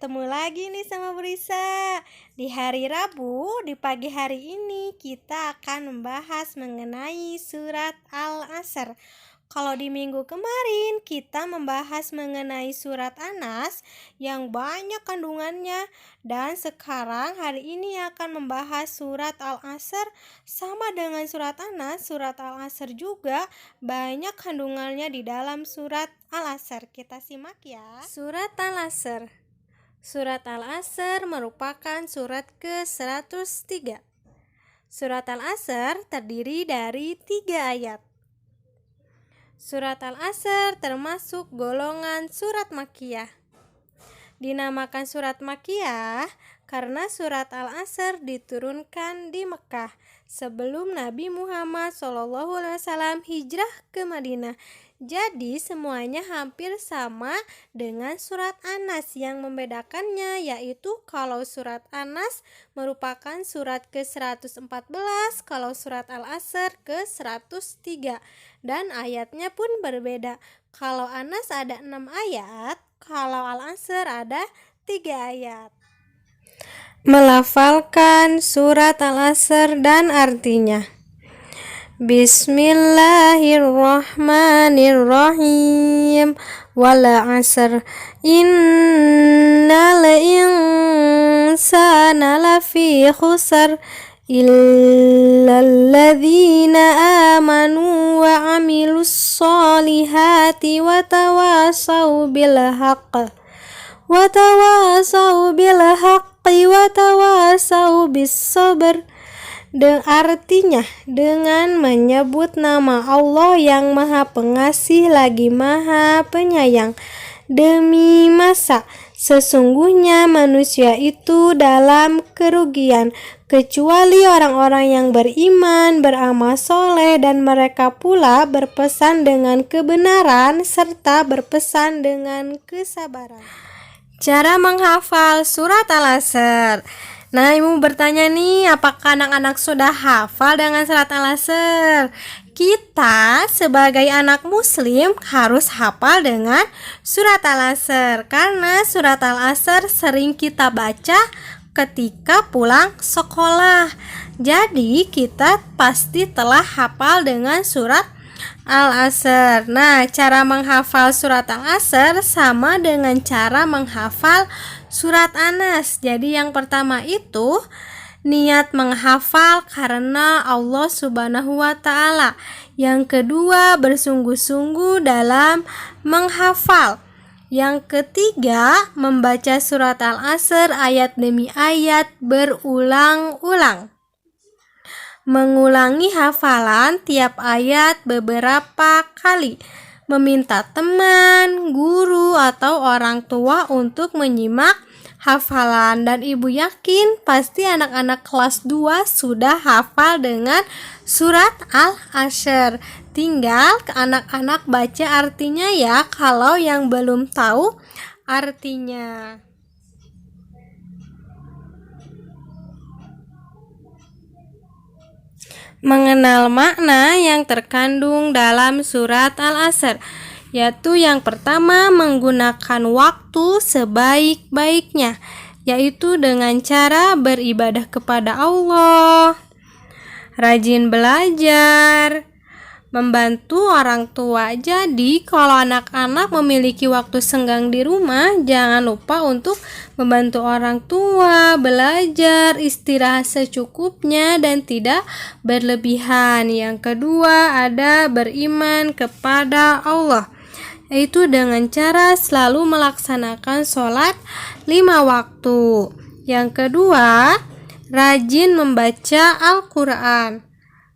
Ketemu lagi nih sama Brisa. Di hari Rabu, di pagi hari ini kita akan membahas mengenai surat Al-Asr. Kalau di minggu kemarin kita membahas mengenai surat An-Nas yang banyak kandungannya, dan sekarang hari ini akan membahas surat Al-Asr. Sama dengan surat An-Nas, surat Al-Asr juga banyak kandungannya di dalam surat Al-Asr. Kita simak ya. Surat Al-Asr. Surat Al-Asr merupakan surat ke-103. Surat Al-Asr terdiri dari 3 ayat. Surat Al-Asr termasuk golongan surat Makkiyah. Dinamakan surat Makkiyah karena surat Al-Asr diturunkan di Mekah sebelum Nabi Muhammad SAW hijrah ke Madinah. Jadi semuanya hampir sama dengan surat An-Nas. Yang membedakannya yaitu kalau surat An-Nas merupakan surat ke-114, kalau surat Al-Asr ke-103, dan ayatnya pun berbeda. Kalau An-Nas ada 6 ayat, kalau Al-Asr ada 3 ayat. Melafalkan surat Al-Asr dan artinya. Bismillahirrahmanirrahim. Wal 'asr innal insana lafi khusr illal ladzina amanu wa 'amilus solihati wa tawasaw bil haqqi wa tawasaw bis sabr. Artinya, dengan menyebut nama Allah yang Maha Pengasih lagi Maha Penyayang. Demi masa, sesungguhnya manusia itu dalam kerugian, kecuali orang-orang yang beriman, beramal soleh, dan mereka pula berpesan dengan kebenaran serta berpesan dengan kesabaran. Cara menghafal surat Al-Asr. Nah, ibu bertanya nih, apakah anak-anak sudah hafal dengan surat Al-Asr? Kita sebagai anak muslim harus hafal dengan surat Al-Asr karena surat Al-Asr sering kita baca ketika pulang sekolah. Jadi kita pasti telah hafal dengan surat Al-Asr. Nah, cara menghafal surat Al-Asr sama dengan cara menghafal surat An-Nas. Jadi yang pertama itu niat menghafal karena Allah Subhanahu wa Ta'ala. Yang kedua, bersungguh-sungguh dalam menghafal. Yang ketiga, membaca surat Al-Asr ayat demi ayat berulang-ulang. Mengulangi hafalan tiap ayat beberapa kali. Meminta teman, guru, atau orang tua untuk menyimak hafalan. Dan ibu yakin pasti anak-anak kelas 2 sudah hafal dengan surat Al-Asr. Tinggal anak-anak baca artinya ya kalau yang belum tahu artinya. Mengenal makna yang terkandung dalam surat Al-Asr, yaitu yang pertama menggunakan waktu sebaik-baiknya, yaitu dengan cara beribadah kepada Allah, rajin belajar, membantu orang tua. Jadi kalau anak-anak memiliki waktu senggang di rumah, jangan lupa untuk membantu orang tua, belajar, istirahat secukupnya dan tidak berlebihan. Yang kedua ada beriman kepada Allah, yaitu dengan cara selalu melaksanakan sholat 5 waktu. Yang kedua, rajin membaca Al-Quran.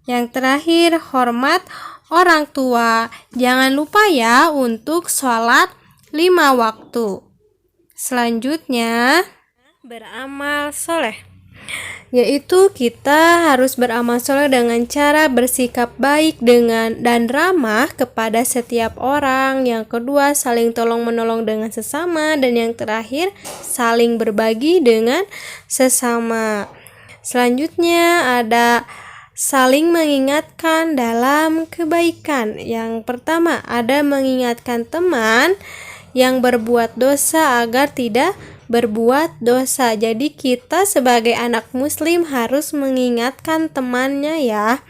Yang terakhir, hormat orang tua. Jangan lupa ya untuk sholat 5 waktu. Selanjutnya, beramal soleh, yaitu kita harus beramal soleh dengan cara bersikap baik dan ramah kepada setiap orang. Yang kedua, saling tolong-menolong dengan sesama. Dan yang terakhir, saling berbagi dengan sesama. Selanjutnya ada saling mengingatkan dalam kebaikan. Yang pertama ada mengingatkan teman yang berbuat dosa agar tidak berbuat dosa. Jadi kita sebagai anak muslim harus mengingatkan temannya ya.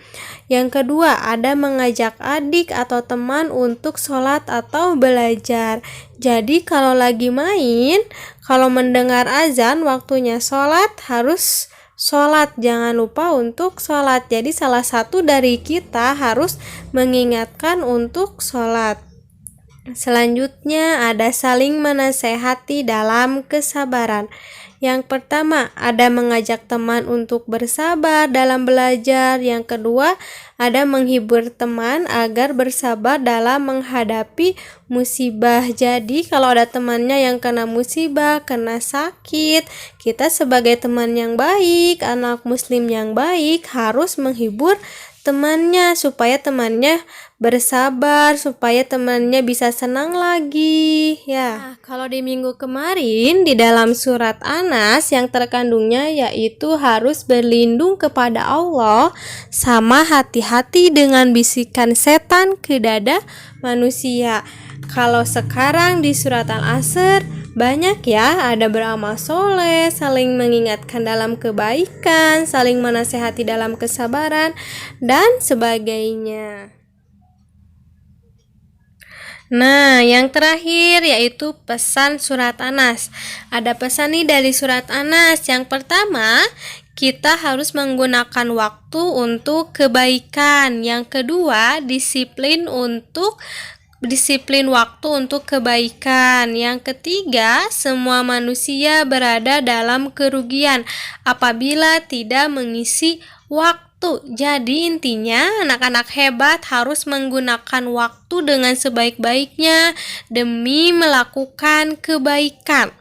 Yang kedua, ada mengajak adik atau teman untuk sholat atau belajar. Jadi kalau lagi main, kalau mendengar azan waktunya sholat, harus sholat. Jangan lupa untuk sholat. Jadi salah satu dari kita harus mengingatkan untuk sholat. Selanjutnya ada saling menasehati dalam kesabaran. Yang pertama, ada mengajak teman untuk bersabar dalam belajar. Yang kedua, ada menghibur teman agar bersabar dalam menghadapi musibah. Jadi, kalau ada temannya yang kena musibah, kena sakit, kita sebagai teman yang baik, anak muslim yang baik, harus menghibur temannya supaya temannya bersabar, supaya temannya bisa senang lagi ya. Nah, kalau di minggu kemarin di dalam surat Anas yang terkandungnya yaitu harus berlindung kepada Allah sama hati-hati dengan bisikan setan ke dada manusia. Kalau sekarang di surat Al-Asr banyak ya, ada beramal soleh, saling mengingatkan dalam kebaikan, saling menasehati dalam kesabaran, dan sebagainya. Nah, yang terakhir yaitu pesan surat Anas. Ada pesan nih dari surat Anas. Yang pertama, kita harus menggunakan waktu untuk kebaikan. Yang kedua, disiplin waktu untuk kebaikan. Yang ketiga, semua manusia berada dalam kerugian apabila tidak mengisi waktu. Jadi intinya anak-anak hebat harus menggunakan waktu dengan sebaik-baiknya demi melakukan kebaikan.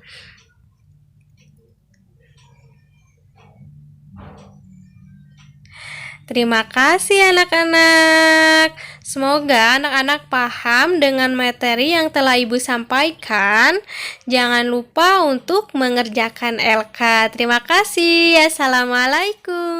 Terima kasih anak-anak. Semoga anak-anak paham dengan materi yang telah Ibu sampaikan. Jangan lupa untuk mengerjakan LK. Terima kasih. Assalamualaikum.